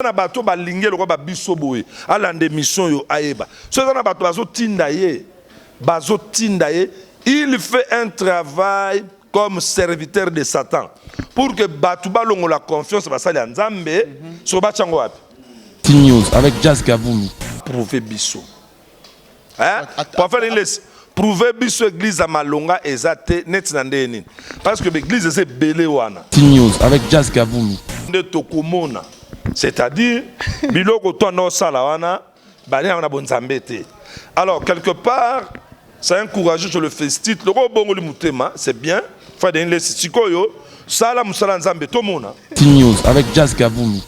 na bato balinge lokwa babiso boye alande mission yo ayeba so na bato bazo tindaye il fait un travail comme serviteur de Satan pour que bato balongo la confiance basali nzambe so bachango wapi News avec Jazz Kavumu prouver biso pour faire une prouver biso église à Malonga ezate net na ndeni parce que l'église c'est belé wana News avec Jazz Kavumu de tokomona c'est-à-dire biloko to no sala wana bali na bonzambe te. Alors quelque part c'est encouragé sur le festit le bongo li mutema c'est bien fa de les sikoyo sala musala nzambe to mona News avec Jazz Kavumu.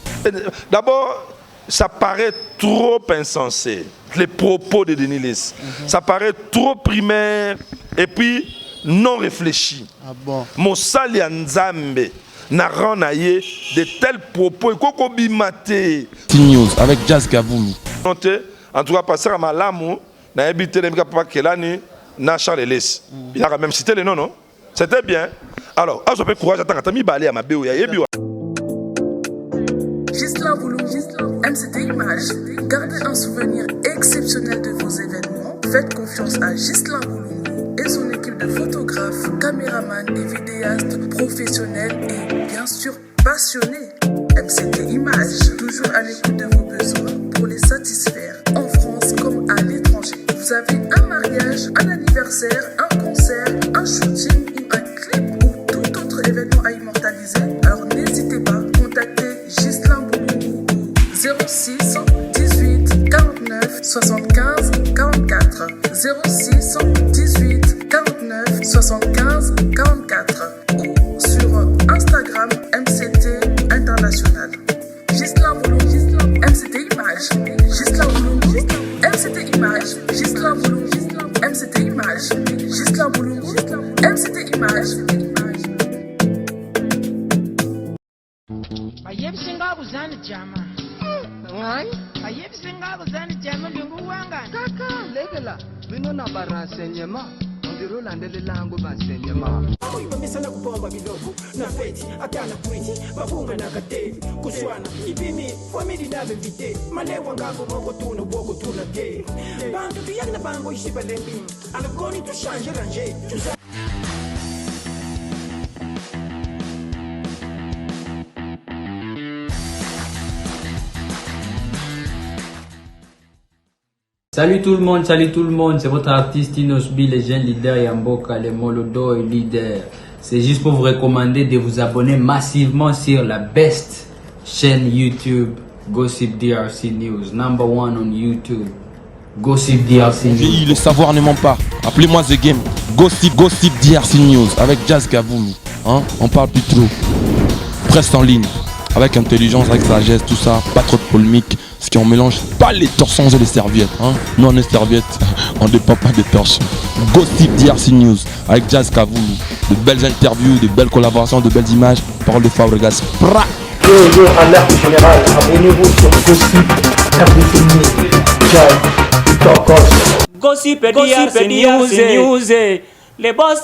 D'abord ça paraît trop insensé les propos de Denis Les. Ça paraît trop primaire et puis non réfléchi. Ah bon. Mosali nzambe na ranaye de tels propos koko bimate. News avec Jazz Kavumu. En tout cas passer à malamu na habité les papa Kelani na Charles Les. Il a quand même cité les noms non. C'était bien. Alors, je peux courage attends tami balé à ma béo ya yebi. Ghislain Boulou, MCT Images, gardez un souvenir exceptionnel de vos événements. Faites confiance à Ghislain Boulou et son équipe de photographes, caméramans et vidéastes professionnels et bien sûr passionnés. MCT Images, toujours à l'écoute de vos besoins pour les satisfaire, en France comme à l'étranger. Vous avez un mariage, un anniversaire, un concert, un shooting ou un clip ou tout autre événement à immortaliser, alors n'hésitez pas, contactez Ghislain Boulou au 06 18 49 75 44 06 18 49 75 44 ou sur Instagram MCT International. Ghislain Boulou, MCT Images, Ghislain Boulou, MCT Images, Ghislain Boulou, MCT Images, Ghislain Boulou, MCT Images. Ayebsinga kuzani jama. Ngani? Ayebsinga kuzani jama linguwanga. Kaka, legela. Bino na barenseignement. Ondiro landelelango barenseignement. Misana kupomba bidogo na feti akana kwiti babunga na kate kuswana ibimi family na bevite malewa ngabo moko tuna boko tuna ke bantu tuyagna bango ishibalembi algoni tu changer ranger. Salut tout le monde, c'est votre artiste Inosbi, les jeunes leaders Yamboka, les Molodo et leaders. C'est juste pour vous recommander de vous abonner massivement sur la best chaîne YouTube, Gossip DRC News, #1 on YouTube. Gossip DRC News. Le savoir ne ment pas. Appelez-moi The Game. Gossip DRC News avec Jazz Kavumu. Hein? On parle plus trop. Presse en ligne. Avec intelligence, avec sagesse, tout ça. Pas trop de polémique. Ce qui on mélange pas les torsons et les serviettes. Hein? Nous on est serviettes, on ne dépend pas des torsons. Gossip DRC News avec Jazz Kavumu. De belles interviews, de belles collaborations, de belles images. Parole de Fabregas. Yo, alerte générale, abonnez-vous sur Gossip RDC News. Jazz, Tokos. Gossip DRC News. Les boss,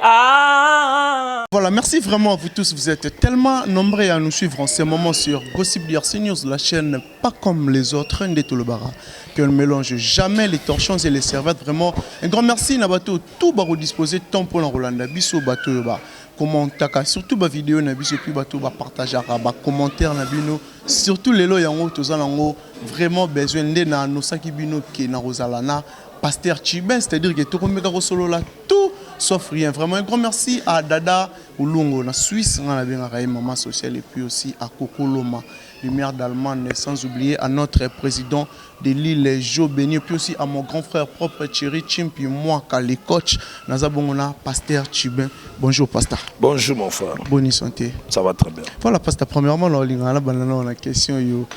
ah. Voilà, merci vraiment à vous tous. Vous êtes tellement nombreux à nous suivre en ce moment sur Gossip DRC News, la chaîne pas comme les autres, Ndetolobara, qui ne mélange jamais les torchons et les serviettes. Vraiment, un grand merci Nabato, tout baro disposé tant pour l'Rolanda, biso bateau ba. Commentaka surtout ba vidéo na biso puis bateau ba partagera ba commentaire na bino surtout les lots yango tozalango vraiment besoin de na no saki bino ke na rosalana Pasteur Chibin, c'est-à-dire que tout le monde solo là tout sauf rien. Vraiment un grand merci à Dada Oulungo, la Suisse, on a bien maman sociale et puis aussi à Coco Loma, lumière d'Allemagne, sans oublier à notre président de l'île Jo Béni, puis aussi à mon grand frère propre Thierry Chim, puis moi, Kali Coach, Nazabongona, Pasteur Chibin. Bonjour Pasteur. Bonjour mon frère. Bonne santé. Ça va très bien. Voilà Pasteur, premièrement, la question yo.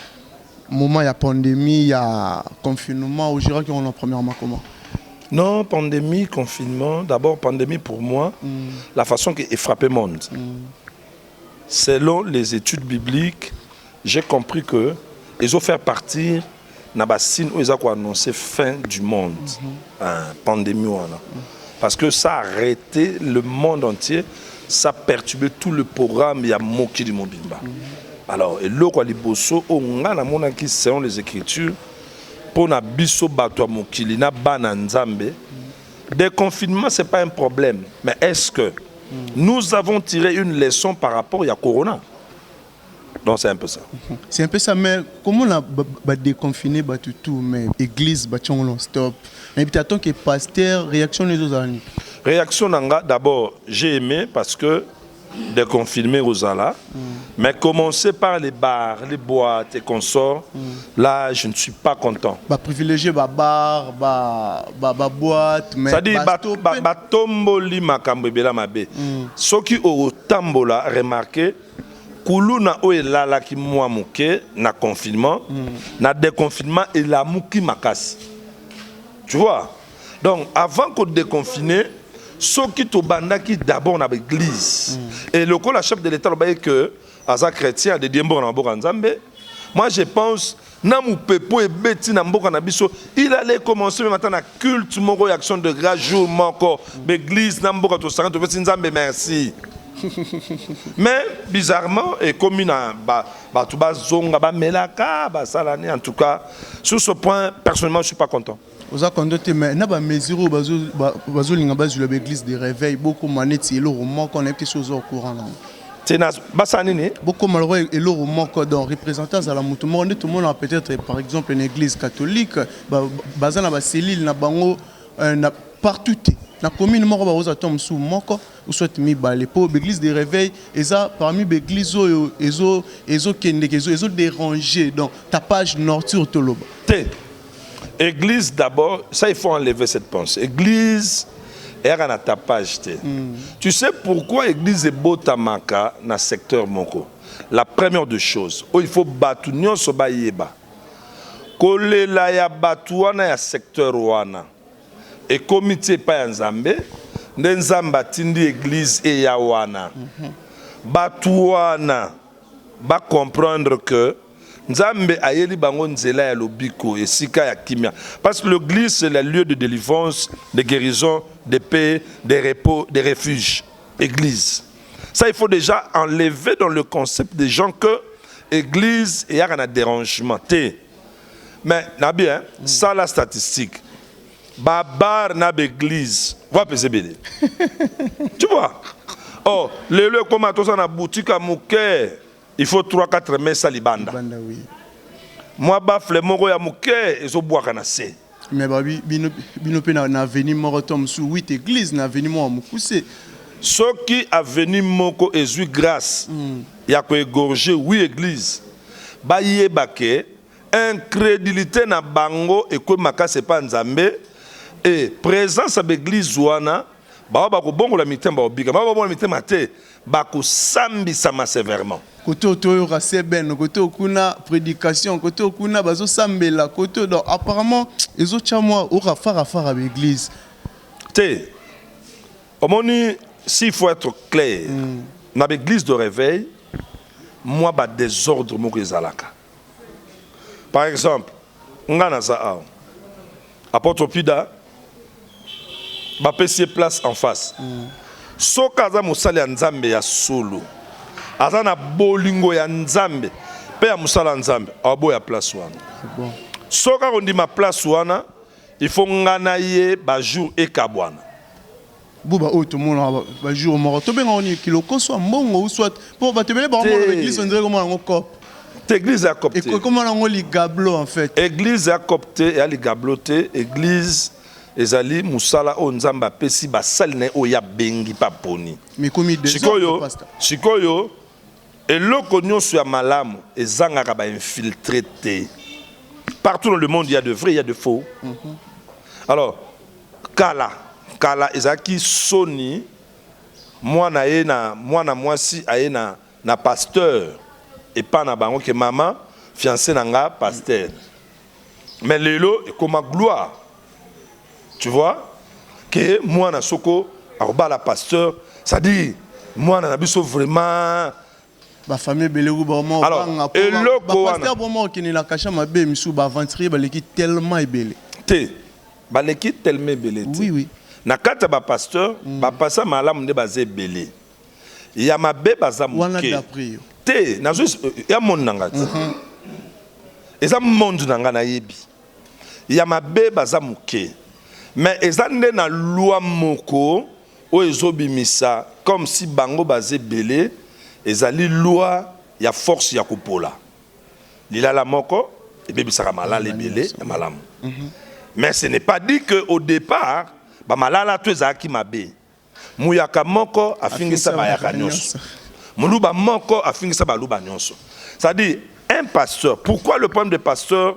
Moment il y a pandémie, il y a confinement, au Girac on a premièrement comment? Non, pandémie, confinement. D'abord, pandémie pour moi, la façon qui est frappé le monde. Selon les études bibliques, j'ai compris que ils ont fait partir Nabassine où ils ont annoncé fin du monde, pandémie. Parce que ça a arrêté le monde entier, ça a perturbé tout le programme, il y a Moki du Mobimba. Alors, et l'eau quoi liboso on a na qui selon les écritures pour na biso bato mokili na bana nzambe. Déconfinement c'est pas un problème, mais est-ce que nous avons tiré une leçon par rapport à Corona? Donc c'est un peu ça. C'est un peu ça, mais comment on a déconfiné tout, mais église, stop. Mais puis attends que pasteur, réaction les autres années. Réaction nanga, d'abord, j'ai aimé parce que déconfiné Rosala, mais commencer par les bars, les boîtes et consorts, là je ne suis pas content. Privilégier bar, boîte, mais c'est-à-dire tomboli makambo bela mabe. Ceux qui au tambola remarqué kuluna o elala ki mwa muke na confinement, na déconfinement et la muki makas. Tu vois? Donc avant qu'on déconfine, ceux qui te banda qui d'abord na l'église. Et le la chef de l'État le que aza chrétien de Diembo na mboka nzambe. Moi je pense na mu pepo e beti na mboka na biso, il allait commencer maintenant na culte moko action de grâce jour moko l'église na mboka to sanga to beti nzambe merci. Mais bizarrement et comme na tout bas zonga ba melaka ba salani en tout cas sur ce point personnellement je suis pas content. Vous avez constaté mais na ba mesure bazo linga bazo le l'église de réveil beaucoup maneti le roman qu'on est quelque chose au courant là. Tena basanini beaucoup malheureux et le roman dans représentant à la tout le monde a peut-être par exemple une église catholique bazana ba cellule na bango na partout na commune moko ba ozatom sous moko ou soit mi balé pour l'église de réveil et ça parmi l'église ezo kende ezo déranger donc tapage nocturne to loba té église d'abord ça il faut enlever cette pensée église est un tapage té tu sais pourquoi église est botamaka na secteur moko la première des choses où il faut batu nyonso ba yeba kolela ya batu wana ya secteur wana et comité pa nzambe nzamba tindi église et yawana batuana ba comprendre que nzambe ayeli bango nzela ya lobiko et sika ya kimia parce que l'église c'est le lieu de délivrance de guérison de paix de repos de refuge église ça il faut déjà enlever dans le concept des gens que église et y a un dérangement mais na bien ça la statistique babar na l'église va peser bélé. Tu vois? Oh, le comme à ça na boutique à Mouké, il faut 3-4 mètres salibanda. Oui. Moi bafle moko ya Mouké et so bois kanase. Mais bah binope na veni morotom sous 8 églises na veni mo mukuse. Ceux qui a venu moko ezu grâce. Ya ko égorger 8 églises. Ba yebake incrédulité na bango et ko makase pa nzambe. Et présence à l'église ouana, ba ko bongo la mitemba obika, ba bongo la mitemba te, ba ko sambi sama sévèrement. Côté otoyo raseben, côté okuna prédication, côté okuna bazo sambela, côté donc apparemment les autres chamwa au rafara à l'église. Te. Omoni s'il faut être clair, na l'église de réveil, moi ba désordre mo ezalaka. Par exemple, ngana za a. Apôtre Pida ba pesier place en face. Soka za musala ya nzambe ya solo. Aza na bolingo ya nzambe. Pe ya musala nzambe, abo ya place wana. Bon. Soka on dit ma place wana, il faut ngana ye ba jour e kabwana. Buba o tout monde ba jour moro to benga oni kiloko soit mbongo ou soit pour ba te bele ba l'église on dirait comment on cop. Église a copté. Et comment on li gablo en fait. Église a copté et a li gabloté, église ezali musala o nzamba pesi ba salne o ya bengi pa poni. Mais comme il Sikoyo et loko nyonso ya malamu ezanga ba infiltré té. Partout dans le monde il y a de vrais, il y a de faux. Alors kala ezaki soni mwana ena mwana mwasi aena na pasteur et pas na bango que maman fiancé nanga pasteur. Mais lelo et comme gloire. Tu vois que moi na soko aroba la pasteur, ça dit moi na biso vraiment ba famille belou vraiment alors et le pasteur vraiment qui na kasha mabe misu ba aventurier ba leki tellement belé. Te ba leki tellement belé. Oui. Na kata ba pasteur ba passa malamu nde bazé belé. Ya mabe baza muke. te nazo ya monde nanga ti eza monde nanga na yebi ya mabe baza muke mais eza nde na loi moko o ezobimisa comme si bango bazé belé ezali loi ya force ya kopola lilala moko ebebisaka malala ebele ya malamu mais ce n'est pas dit que au départ ba malala to ezaki mabe muyaka moko afingisa bayaka nyonso muluba moko afingisa baluba nyonso. C'est-à-dire un pasteur, pourquoi le problème des pasteurs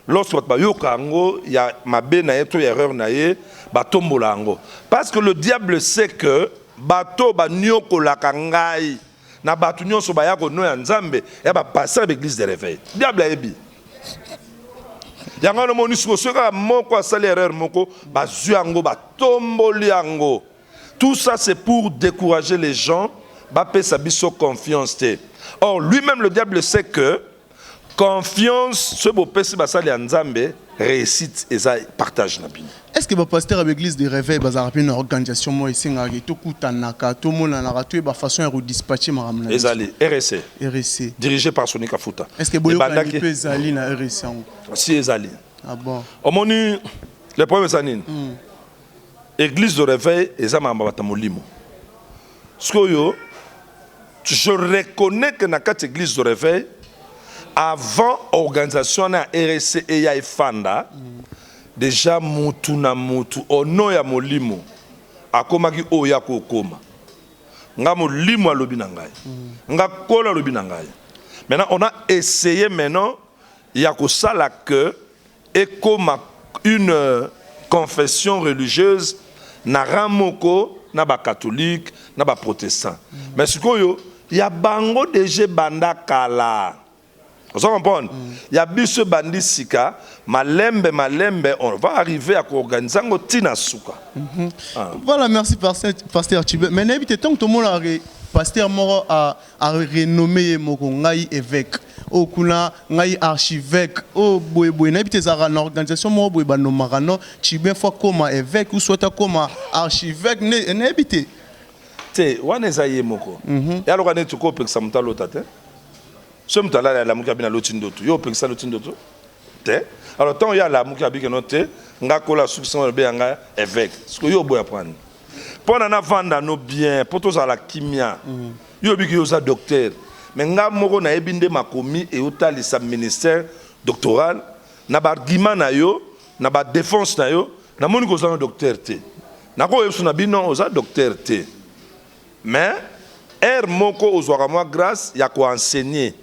lorsque il y a mabe na yeto erreur na ye batombola ngo parce que le diable sait que bato ba nyoko la kangai na batu nyonso ba yako no ya nzambe ya ba pasteur l'église de réveil diable ebi yanga no moni soka moko asali erreur moko ba zuango ba tomboli yango. Tout ça c'est pour décourager les gens ba pesa biso confiance te. Or lui-même le diable sait que confiance ce beau pesi basali ya nzambe réussite et ça partage na bino. Est-ce que le pasteur avec l'église de réveil bazar une organisation moi ici ngaki to kutanaka to mona na to ba façon de dispatcher maramna. Ezali RSC dirigé par Sonika Futa. Est-ce que boyo kangi pe ezali na RSC? Si ezali. Ah bon. Omoni le problème sanine. Église de réveil ezama mbata molimo. Skoyo je reconnais que dans cette église de réveil avant organisation na RSC et ya ifanda déjà mutu na mutu ono ya molimo akomaki oya kokoma nga molimo alobi na ngai nga kola alobi na ngai. Maintenant on a essayé maintenant ya ko sala que ekoma une confession religieuse na ramoko na ba catholique na ba protestant mais sikoyo ya bango déjà banda kala. Vous comprenez? Il y a biso bandi sika malembe on va arriver à organiser un tina suka. Voilà, merci pasteur Tibé. Mais n'habitez tant que tout le monde pasteur Moro a renommé moko ngai évêque. O kuna ngai archivêque. O boy n'habitez za une organisation Moro boy banomarano Tibé fois comme évêque ou soit comme archivêque n'habitez. Te wana zaye moko. Ya lo kana tuko peksa mutalo tate. Ce mutala la muka bina lotindoto yo peksa lotindoto te alors tant ya la muka bina noté nga kola succession be nga évêque ce que yo boya prendre pour na vendre nos biens pour tous à la kimia yo biki yo za docteur mais nga moko na ebinde makomi et otali sa ministère doctoral na ba argument na yo na ba défense na yo na moni ko za docteur te na ko yesu na bino oza docteur te mais moko ozwaka moi grâce ya ko enseigner.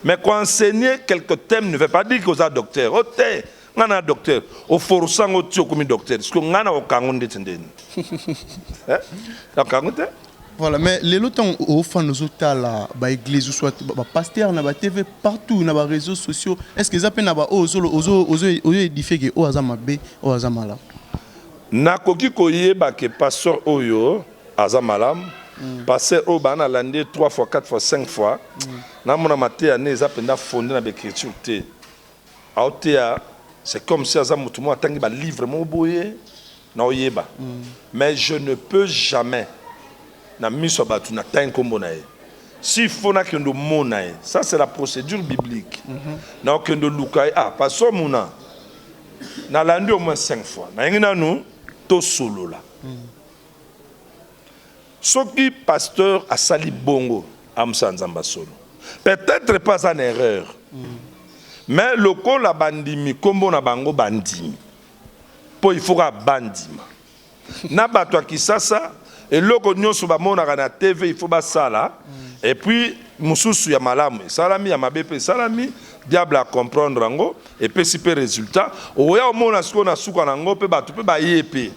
Mais qu'on enseigner quelques thèmes ne veut pas dire qu'on a docteur. Oh, t'es, on a docteur. Au forçant au tio comme docteur. Parce qu'on a au kangon de tendeni. Voilà, mais les autres au fond nous autres là, bah église ou soit bah pasteur na ba TV partout na ba réseaux sociaux. Est-ce que ça peut na ba ozo édifier que o azama be o azama là. Na koki koyeba ke pasteur oyo azamalam. Passer au ban à l'année 3 fois, 4 fois, 5 fois. Na mona maté année za penda fondé na l'écriture té. C'est comme si azam tout monde tangi ba livre mon boye na oyeba. Mais je ne peux jamais na miso batu na tan kombo na ye. Si faut na kendo mona ye. Ça c'est la procédure biblique. Na kendo lukai passer mona. Na l'année au moins 5 fois. Na ngina nous to solo là. Ce qui pasteur a sali bongo amsa nzamba solo. Peut-être pas en erreur. Mais le ko la bandimi kombo na bango bandimi. Po il faudra bandima. Na bato kisasa et loko nyonso ba mona na TV il faut ba sala et puis mususu ya malamu salami ya mabepe salami diable a comprendre ngo et puis si peu résultat oya mona sko na suka na ngo pe bato pe ba yepe.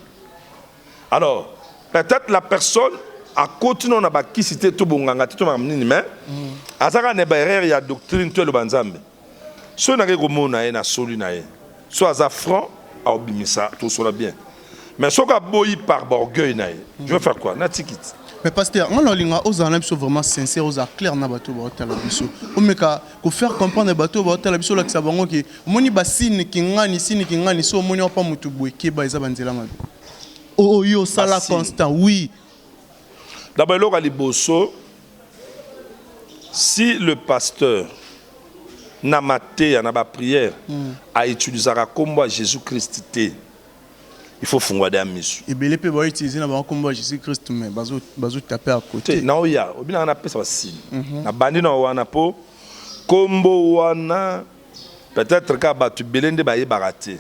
Alors peut-être la personne a continué na bakisité to bonganga to mamnini mais azaka ne ba erreur ya doctrine to le banzambe so na ko mona na soli na ye so aza franc a obimisa tout sera bien mais so ka boyi par orgueil na ye je vais faire quoi na tikit. Mais pasteur on a linga aux années sont vraiment sincères aux clairs na bato ba hôtel biso o meka ko faire comprendre bato ba hôtel biso la sabango ki moni basine ki ngani so moni pa mutu boy ke ba eza banzela mabe o yo sala constant oui. D'abord, le liboso, si le pasteur n'a maté n'a pas prière a utilisé la combo Jésus-Christ, il faut fondre des amis. Et bien les pays utiliser na ba combo Jésus-Christ mais bazo taper à côté. Na oya, obina na pesa basi. Na bandi na wana po combo wana peut-être ka batu belende ba yebaraté.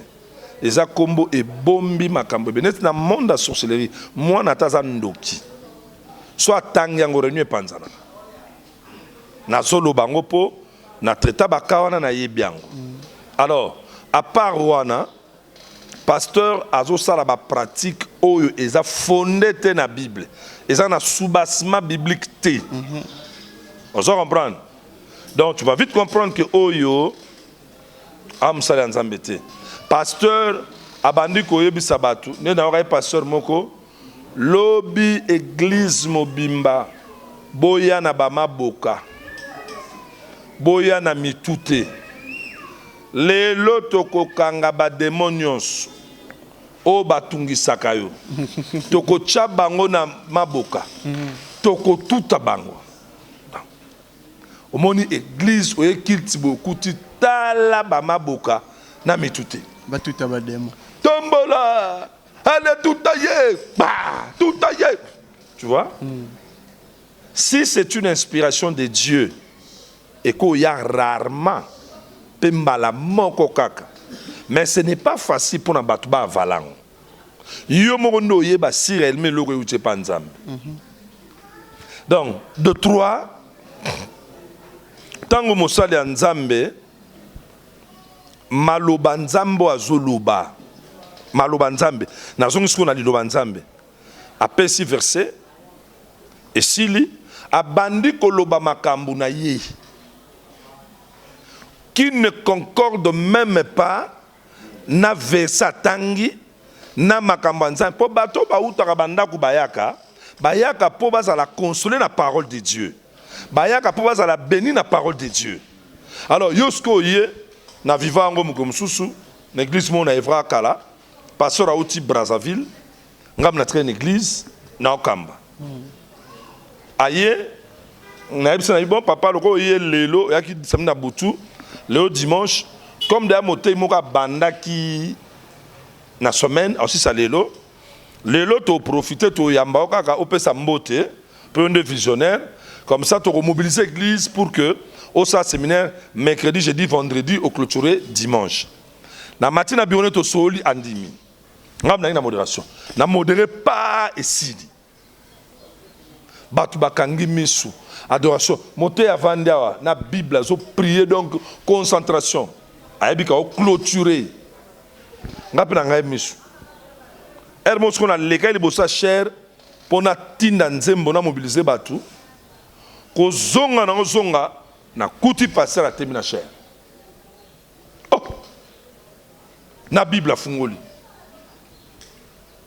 Eza combo e bombi makambo benet na monde de sorcellerie. Moi na taza ndoki. Soit tangi yango réunion panzana. Na solo bango po na traita bakawana na yebiango. Alors, à part wana, pasteur azo sala ba pratique oyo eza fondé te na Bible. Eza na soubassement biblique te. On se comprendre. Donc tu vas vite comprendre que oyo am sala nzambe te. Pasteur abandi ko yebisa batu, ne na okai pasteur moko lobi église mobimba boya na ba maboka. Boya na mitute lelo toko kanga ba demonios o batungisaka yo toko tcha bango na maboka toko tuta bango omoni église oye kilti bokuti tala ba maboka na mitute batuta ba demo tombola allez tutaye ba tutaye tu vois si c'est une inspiration de Dieu et qu'il y a rarement pembala moko kaka. Mais ce n'est pas facile pour un batouba avalang. Yo mondo yeba si réellement le réuté panzam. Donc de 3 tango mosali nzambe maloba nzambo azoluba maloba nzambe nazongi siko na liloba nzambe apesi verset esili abandi koloba makambo na ye qui ne concorde même pas na versa tangi na makambo nzambe po bato ba utaka bandaku bayaka po bazala consoler la parole de Dieu bayaka po bazala béni la parole de Dieu. Alors yosko ye na viva ngo mukomsusu na église mo na Evra Kala pasteur auti Brazzaville ngam na train église na Okamba aye na ebisa na bon papa loko ye lelo yaki samina butu le dimanche, comme des motés moka banda qui na semaine aussi ça lelo to profiter to yamba kaka opé sa mbote pour un visionnaire comme ça to remobiliser l'église pour que au sa séminaire mercredi jeudi vendredi au clôturer dimanche na matin na bione to soli andimi ngam na modération na modéré pas esidi batu bakangi misu adoration monter avant d'awa na Bible zo prier donc concentration ayebika o clôturer ngapi na ngai misu hermos qu'on a lekai libosa cher pona tinda nzembo na mobiliser batu ko zonga na zonga na kuti passer la termina cher oh na Bible fungoli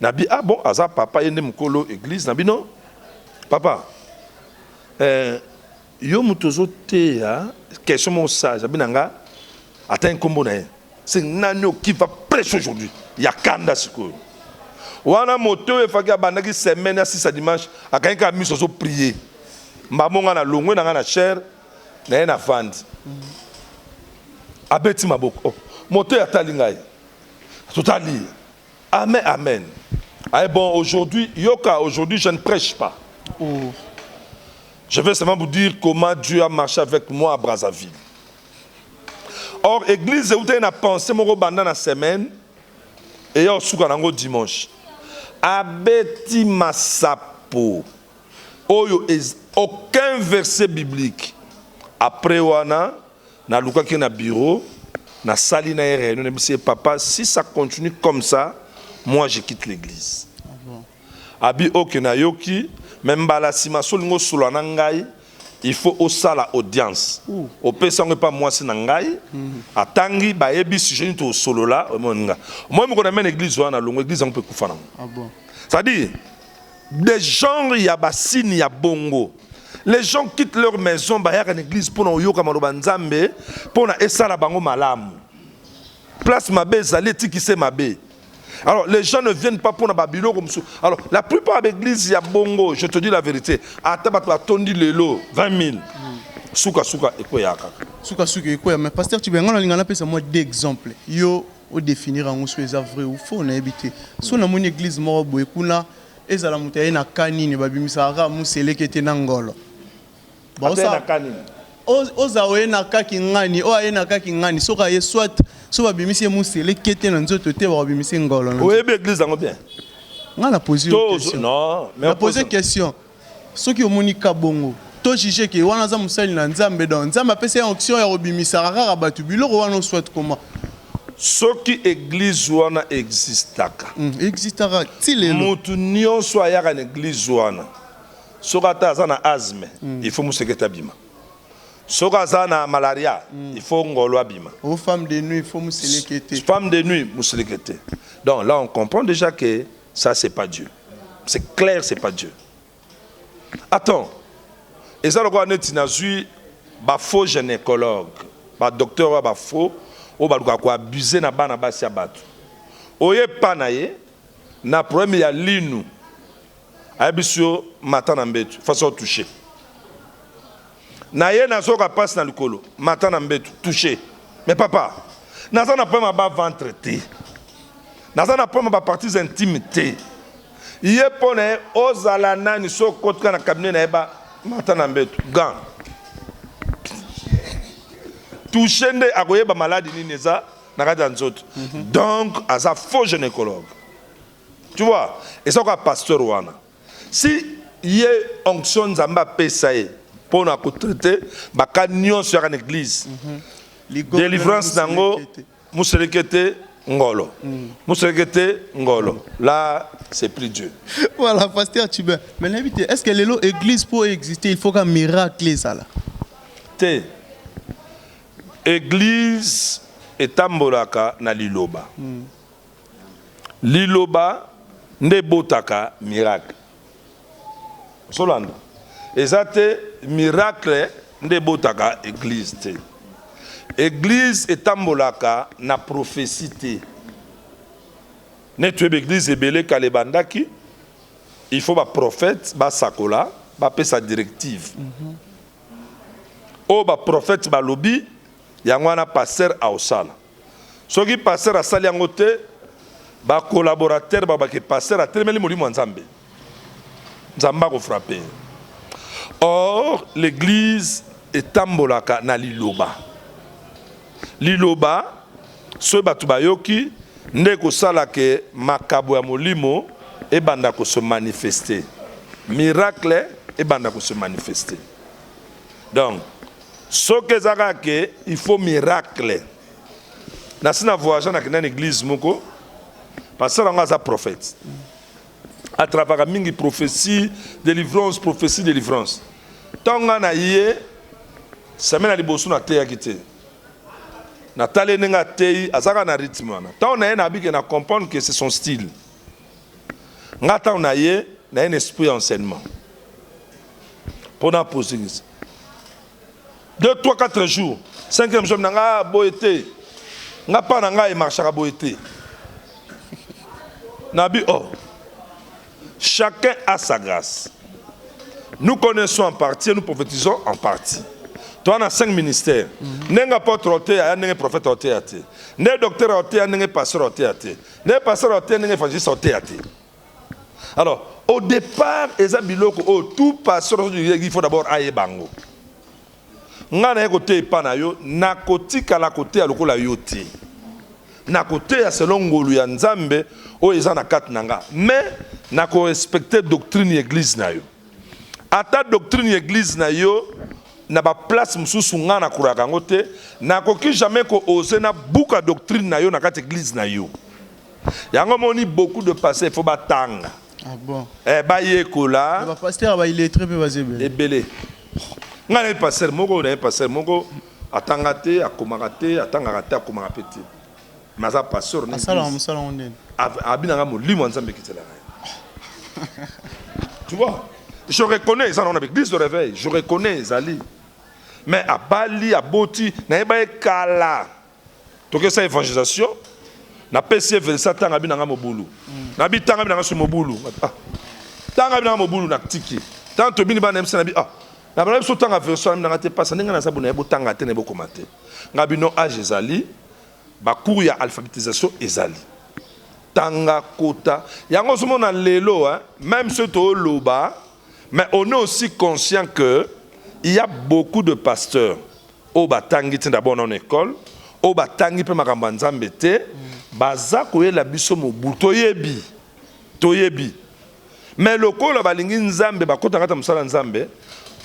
nabi ah bon aza papa yende mkolo église nabi non papa yo mutozo te ya question mon sage abinanga atteint combo na c'est nanyo qui va prêcher aujourd'hui ya kanda siko wana moto e faki abandaki semaine à 6 à dimanche akanga miso zo prier mbamonga na longwe na na cher na na fand abeti maboko moto ya talingai totali amen amen. Ah bon aujourd'hui yoka aujourd'hui je ne prêche pas. Je vais seulement vous dire comment Dieu a marché avec moi à Brazzaville. Or, l'église où tu as pensé mon banda la semaine et au soukanango dimanche. Abeti masapo. Aucun verset biblique. Après wana na luka ki na bureau na sali na réunion na monsieur papa si ça continue comme ça moi je quitte l'église. Abi okena yoki même bala sima solingo solo na ngai il faut au sala audience au pesanga pas moi c'est na ngai atangi ba yebi sujet to solo là monga moi me connais l'église wana longo église on peut kufana ah bon ça dit des gens ya basini ya bongo les gens quittent leur maison ba ya une église pour na yoka maloba nzambe pour na esala bango malamu place mabe zali tiki se mabe. Alors, les gens ne viennent pas pour la Babylone comme ça. Alors, la plupart de l'église, il y a bongo, je te dis la vérité. Attends, tu as tondi le lot, 20 000. suka ekoya kaka. Suka ekoya, mais pasteur tu benga linga na pesa moi d'exemple. Yo au définir en so eza vrai ou faux na habité. So na mon église mo boye kuna ezala mutaye na kanini babimisaka muselekete na ngolo. Ba sa kanini. Oza oyena kaki ngani, o ayena kaki ngani, soka ye soit so babimisi muselekete na nzoto te babimisi ngolo. Oyebe église ngo bien. Nga na poser question. Non, mais na poser question. Soki omoni kabongo to jige ke wana za musali na nzambe don nzambe apesa onction ya obimisa kaka batu biloko wana soit comment soki église wana existaka existaka tilelo mutu nyonso ayaka na église wana soki ata aza na asthme il faut musekete abima soki aza na malaria il faut ngolo abima aux femmes de nuit il faut muselekete femme de nuit muselekete. Donc là on comprend déjà que ça c'est pas Dieu, c'est clair, c'est pas Dieu. Attends, et ça, on a faux gynécologue, un docteur a faux, on a abusé na bana basi abatu. Oye panaye, na problème ya linu, abisio matin na mbetu, façon toucher. Na ye na soka passe na likolo, matin na mbetu, toucher. Mais papa, na ça na problème ba ventre té. Na ça na problème ba parties intimes té. Iye pone ozala nani so kotka na cabinet na eba matana mbetu gan touchende akoyeba maladie ni neza na kata nzoto. Donc aza faux gynécologue. Tu vois, et ça quoi pasteur wana. Si iye onction nzamba pesa ye pona ko traiter baka nyonso ya église. Délivrance nango muselekete ngolo. Muselekete ngolo. Là, c'est plus Dieu. Voilà, pasteur Tibé. Mais l'invité, est-ce que l'église pour exister, il faut qu'un miracle ça là? Té. Église est ambolaka na liloba. Liloba ne botaka miracle. Solanda. Ezate miracle ne botaka église té. Église est ambolaka na prophétie. Netweb église ebele kalebandaki. Il faut ba prophète, ba sakola, ba pe sa directive. O ba prophète ba lobi, yangwana pasteur a osala. Soki pasteur a sali yangote, ba collaborateur ba ke pasteur a telemeli molimo nzambe. Nzamba ko frapper. Or l'église est ambolaka na liloba. Liloba, so batu bayoki, ndeko sala ke makabo ya molimo e banda ko se manifester. Miracle e banda ko se manifester. Donc, so ke zaka ke il faut miracle. Na sina voyage na kina église moko, parce que nga za prophète. À travers mingi prophétie, délivrance, prophétie, délivrance. Tonga na yé, semaine na liboso na te yakite. Nathalie nenga tei azaka na rythme wana. Tant na ye na bike na comprendre que c'est son style. Ngata na ye na un esprit enseignement. Pendant poser 2, 3, 4 jours, 5e jour nanga boete. Nga pa nanga e marchera boete. Nabi oh. Chacun a sa grâce. Nous connaissons en partie et nous prophétisons en partie. Toi, on a 5 ministères. Nenga porte roté, nenga prophète roté à te. Nenga docteur roté, nenga pasteur roté à te. Nenga pasteur roté, nenga évangéliste roté à te. Alors, au départ, tout pasteur, il faut d'abord aille bango. Nga na côté panayo, na kotika la côté à lokola yote. Na côté à selon ngolu ya nzambe, o eza na kat nanga. Mais na ko respecter doctrine église na yo. Ata doctrine église na yo na ba place mususu nga na kuraka ngote na koki jamais ko oser na buka doctrine na yo na kat église na yo. Yango moni beaucoup de pasteurs faut batanga. Ah bon. Ba yekola. Le pasteur il est très peu basé. Ebele. Nga na pasteur moko atangate akomakate atangate akomakapeti. Maza pasteur na. Asala onene. Abina nga molimo nzambe kitela. Tu vois? Je reconnais, ça on a l'église de réveil, je reconnais Zali. Mais à Bali, à Boti, na eba kala. Donc ça évangélisation, na PCF versa tanga binanga mobulu. Na bi tanga binanga su mobulu. Ah. Tanga binanga mobulu na tiki. Tant to bini ba na msa na bi ah. Na bana biso tanga version na ngate passa ndenge na sabuna yebo tanga te ne bokomate. Ngabino âge ezali ba cours ya alphabétisation ezali. Tanga kota. Yango somo na lelo même ce to loba, mais on est aussi conscient que il y a beaucoup de pasteurs au batangi d'abord en école, au batangi pe makambo nzambe te, baza koyela biso mobu toyebi. Toyebi. Mais le ko la balingi nzambe bakota kata musala nzambe,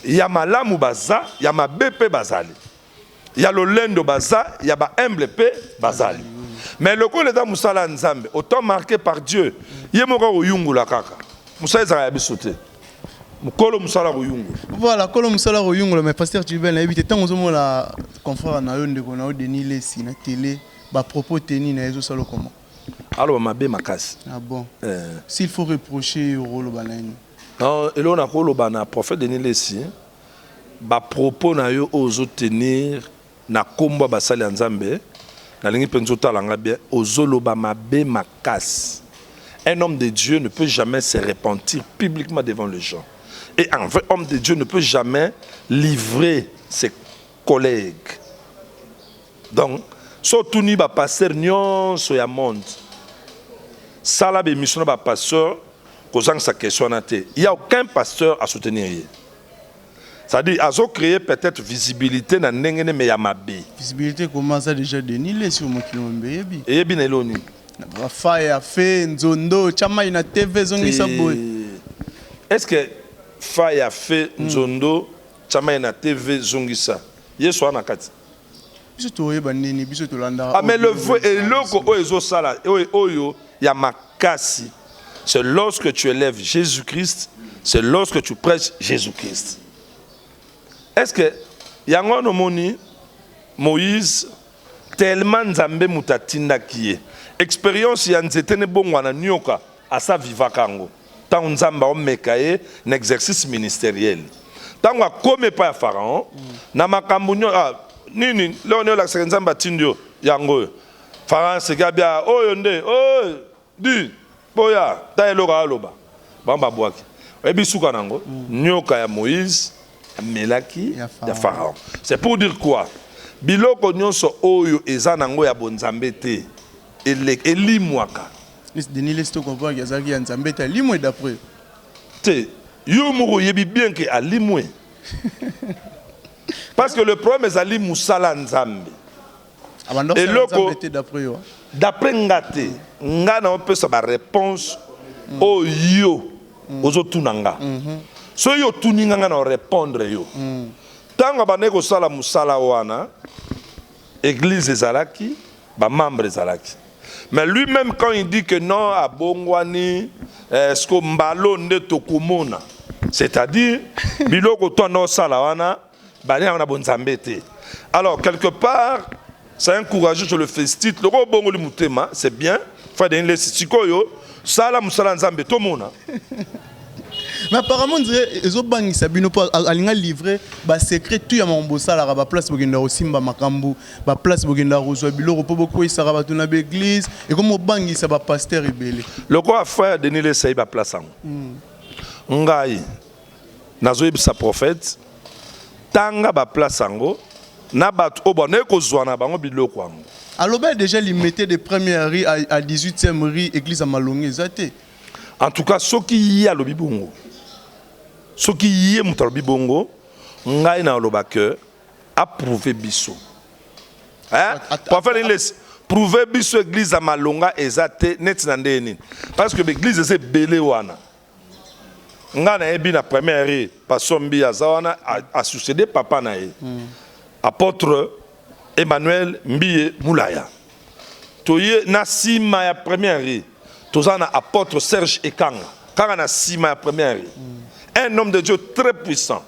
ya malamu baza, ya mabepe bazali. Ya lolendo baza, ya ba humble pe bazali. Mais le ko le da musala nzambe, autant marqué par Dieu, yemoko oyungu la kaka. Musala za ya bisote. Mukolo musala oyungu. Voilà, kolo musala oyungu mais pasteur tu ben la habité tant ozomo la confrère na yo ndeko na Denis Lesi na télé, ba propos teni na ezo salo comment. Alors mabe makasi. Ah bon. S'il faut reprocher au rôle balaine. Non, et là on a kolo bana prophète Denis Lesi. Ba propos na yo ozo tenir na komba basali nzambe. Na lingi penzo talanga bien ozolo ba mabe makasi. Un homme de Dieu ne peut jamais se repentir publiquement devant les gens. Et un vrai homme de Dieu ne peut jamais livrer ses collègues. Donc, surtout ni ba pasteur nyon so ya monde. Ça la mission ba pasteur causant sa question naté. Il y a aucun pasteur à soutenir. C'est-à-dire azo créer peut-être visibilité na ndengene me ya mabe. Visibilité commence déjà Denis Lesi au mokilombe yebi. Yebi na eloni. Ba faya fe nzondo chama ina TV zongisa boy. Est-ce que Faya fait Nzondo, Chama na TV Zongisa. Yeso na kati. Biso to yeba nini, biso to landa. Ah mais le vrai et loko oyo sala oyo ya makasi. C'est lorsque tu élèves Jésus-Christ, c'est lorsque tu prêches Jésus-Christ. Est-ce que yango no moni Moïse tellement nzambe mutatinda kiye. Expérience ya nzete ne bongwana nyoka asa vivakango. Tant nzamba omekaye un exercice ministériel. Tant wa comme pas pharaon na makambo nini leo la nzamba tindio yango. Pharaon se gabia oyo nde di boya ta eloka aloba. Bamba bwaki. Ebi suka nango nyoka ya Moïse melaki ya pharaon. C'est pour dire quoi? Biloko nyonso oyo eza nango ya bonzambe te. Elimwaka. Denis Lesi to comprendre que Zaki Nzambe ta limwe d'après. Te yo moko yebi bien que a limwe. Parce que le problème est ali musala nzambe. Et loko d'après yo. D'après ngate, ngana on peut sa réponse au yo ozo tunanga. So yo tuninga na répondre yo. Tanga baneko sala musala wana église ezalaki, ba membre ezalaki. Mais lui-même, quand il dit que non, à Bongwani, est-ce que Mbalonde Tokumona, c'est-à-dire, Biloko Tono Salawana, Bania na Bonzambete. Alors, quelque part, c'est encouragé, je le félicite. Le Robongoli Moutema, c'est bien. Fadin les Sikoyo, Salam Salan Zambe Tomona. Mais apparemment, ils ont bangi Sabino pour aller livrer ba secret tout ya mambosa la ba place bogenda osimba makambu ba place bogenda rozwa biloko po boko isara ba tuna l'église et comme bangi ça ba pasteur ibele. Le quoi frère Denis Lesi ba place en. Ngai nazoyeb sa prophète tanga ba place ango na ba obone ko zwana bango biloko ango. Alors ben déjà il mettait de première rue à 18e rue église à Malongé zaté. En tout cas ceux qui y a le bibongo. Ce qui y est mutalobi bongo, ngai na loba que approuver biso. Hein? Pour faire une prouver biso église à Malonga ezate net nandeni. Parce que l'église c'est belé wana. Nga na ebi na première pasombi azawana a succédé papa na e. Apôtre Emmanuel Mbiye Moulaya. Toye na sima ya première tozana apôtre Serge Ekanga. Kanga na sima ya première un homme de Dieu très puissant.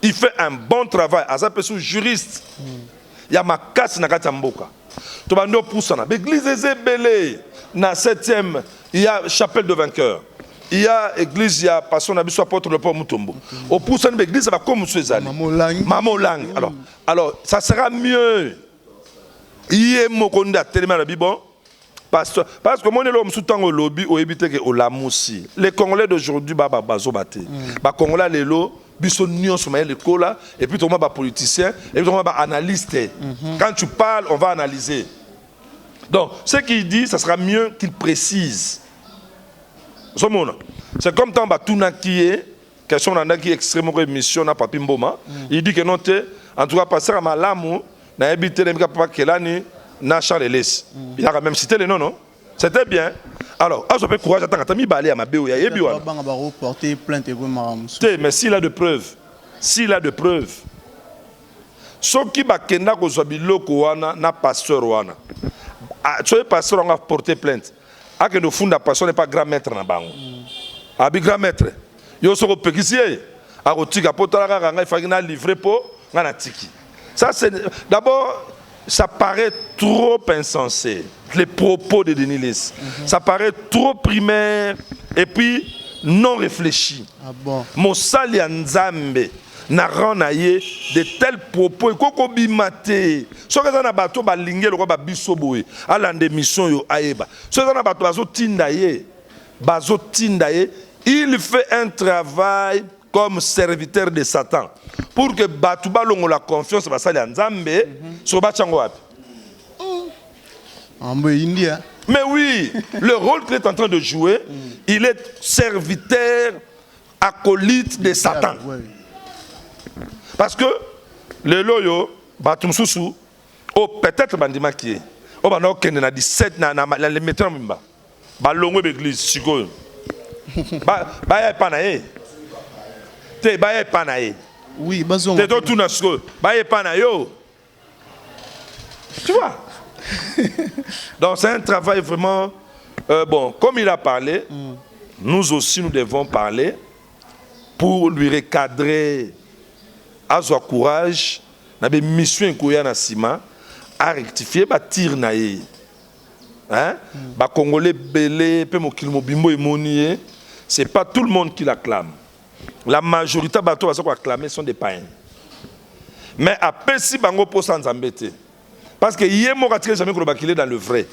Il fait un bon travail. Azapé sous juriste. Il y a ma casse na katamboka. Tu vas nous pousser. L'église est belée. Na 7e, il y a chapelle de vainqueur. Il y a église, il y a passion n'abisso apôtre le port Mutombo. Au poussin de l'église, ça va comme monsieur Zali. Maman Lang. Alors, ça sera mieux. Il est mokonda tellement la Bible. Parce que moi, je suis dans le lobby au éviter que au lamoussi. Les Congolais d'aujourd'hui, baba bazobate. Ba Congolais lelo biso nyonso maye le cola et puis toma ba politicien et puis toma ba analyste. Quand tu parles, on va analyser. Donc, ce qu'il dit, ça sera mieux qu'il précise. C'est comme tant Batuna qui est, question d'anda qui est extrêmement émission na Papi Mboma. Il dit que non, en tout cas, passer à Malamu, na habité les papa Kelani, na Charles Les. Il a quand même cité les noms, non? C'était bien. Alors, je peux courage, attends, t'as mis balé à ma béo, il y a bien. Mais s'il a de preuves, ce qui va kenda ko zobilo ko wana na pasteur wana. Tu es pasteur, on a porté plainte. A que nous funda pasteur n'est pas grand maître na bango. Abi grand maître. Yo soko pekisier. A rotika potala nga il faut livrer pour ngana tiki. Ça c'est d'abord ça paraît trop insensé, les propos de Denis Less. Ça paraît trop primaire et puis non réfléchi. Ah bon. Mosali Nzambe n'a renayé de tels propos et koko bimate. So que na bato ba lingé le ba biso boye. Ala mission yo aeba. So que na bato bazo tindaye. Il fait un travail comme serviteur de Satan. Pour que Batouba longo la confiance basali Nzambe sur Bachango wapi. India. Mais oui, le rôle qu'il est en train de jouer, il est serviteur acolyte de Satan. Parce que le loyo Batum Soussou, oh peut-être bandima qui est. Oh bah non, na 17 na les metteurs mimba. Ba longo l'église siko. Ba ya panaye. Te ba ya panaye. Oui, bazon. Te tout na siko. Ba ya panayo. Tu vois? Donc c'est un travail vraiment bon, comme il a parlé, nous aussi nous devons parler pour lui recadrer à son courage, na be mission koya na sima à rectifier ba tir na ye. Hein? Ba congolais belé pe mokili mobimbo emonie, c'est pas tout le monde qui l'acclame. La majorité bato ba so acclamer sont des païens. Mais après si bango po sans embêter. Parce que hier mo raté jamais ko bakilé dans le vrai.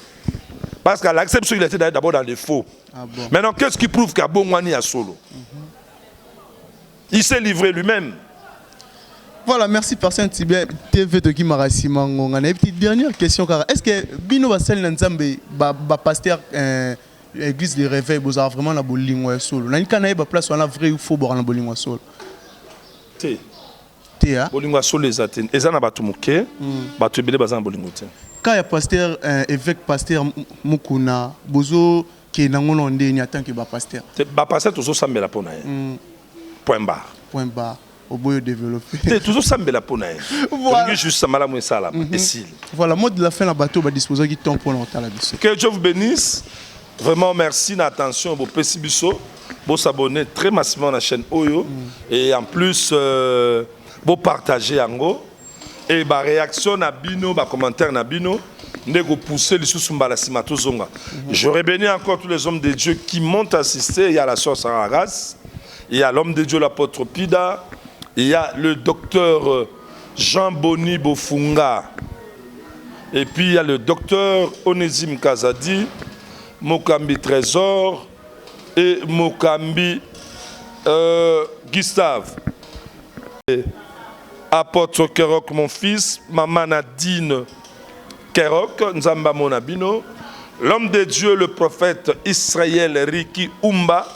Parce qu'à l'acception il était d'abord dans le faux. Ah bon. Maintenant qu'est-ce qui prouve qu'à Bongwani a solo? Il s'est livré lui-même. Voilà, merci Patient Tibia TV de Guimarassima. On a une petite dernière question. Est-ce que Bino Bassel Nzambe, pasteur l'église de réveil, vous avez vraiment la bolingwa solo? N'a pas de place où on a vrai ou faux pour la bolingwa solo? Té. Bolingwa solo les atteint. Et ça n'a pas tout moqué. Batu belé bazan bolingwa té. Quand il y a pasteur évêque pasteur Mukuna, bozo qui est dans mon ondé ni attend que ba pasteur. Ba pasteur toujours ça me la pona. Point barre. Point barre. Au bout de développer. C'est toujours ça me la pona. Voilà. Juste ça mala ça là. Voilà, mot de la fin la bateau va disposer qui temps pour l'entendre la biso. Que Dieu vous bénisse. Vraiment merci d'attention vos petits biso. Vous s'abonner très massivement à la chaîne Oyo et en plus vous partager ango et ba réaction na bino, ba commentaire na bino. Je bénis encore tous les hommes de Dieu qui m'ont assisté. Il y a la sœur Sarah Agas, il y a l'homme de Dieu l'apôtre Pida, il y a le docteur Jean-Boni Bofunga, et puis il y a le docteur Onésime Kazadi, Mokambi Trésor et Mokambi Gustave. Et apôtre Kerok, mon fils, maman Nadine Kerok, Nzamba Monabino, l'homme de Dieu, le prophète Israël Riki Umba,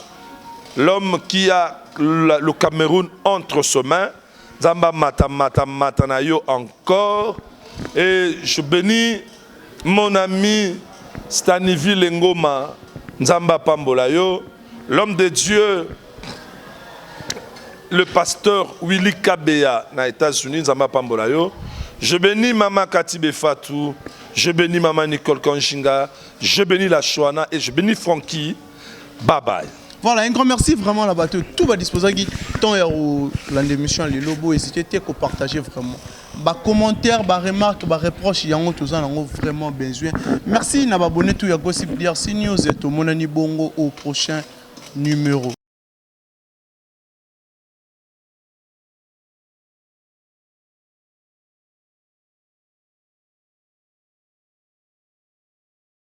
l'homme qui a le Cameroun entre ses mains, Nzamba Matanayo encore, et je bénis mon ami Staniville Ngoma, Nzamba Pambolayo, l'homme de Dieu, le pasteur Willy Kabea, aux États-Unis, Nzamba Pambolayo. Je bénis Maman Katibe Fatou, je bénis Maman Nicole Konchinga, je bénis la Chouana et je bénis Francky. Bye bye. Voilà, un grand merci vraiment à la bateau. Tout va disposer qui tant l'émission les lobos n'hésitez pas à partager vraiment. Bah commentaires, bah remarques, bah reproches, il y a vraiment besoin. Merci d'abonner tout à Gossip DRC News et tout mon bongo au prochain numéro.